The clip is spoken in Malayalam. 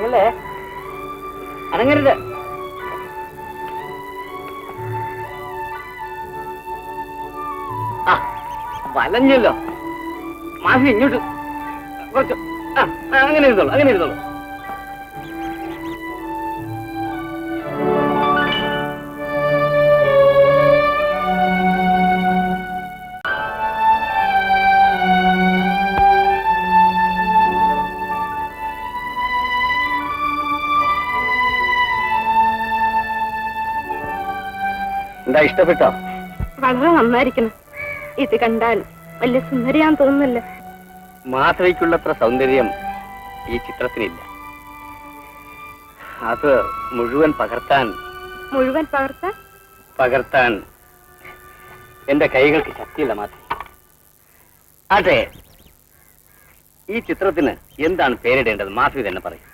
അനങ്ങല്ലേ, അനങ്ങരുത്. ആ വലഞ്ഞല്ലോ. മാഫി ഇങ്ങോട്ട് കുറച്ച്. അങ്ങനെ ഇരുന്നോളൂ, അങ്ങനെ ഇരുന്നോളൂ. എന്താ, ഇഷ്ടപ്പെട്ടോ? വളരെ നന്നായിരിക്കണം. ഇത് കണ്ടാൽ വലിയ സുന്ദരിയാന്ന് തോന്നുന്നില്ല. മാധവിക്കുള്ളത്ര സൗന്ദര്യം ഈ ചിത്രത്തിനില്ല. അത് മുഴുവൻ പകർത്താൻ എന്റെ കൈകൾക്ക് ശക്തിയില്ല മാധവി. അതെ, ഈ ചിത്രത്തിന് എന്താണ് പേരിടേണ്ടത്? മാധവി തന്നെ പറയും.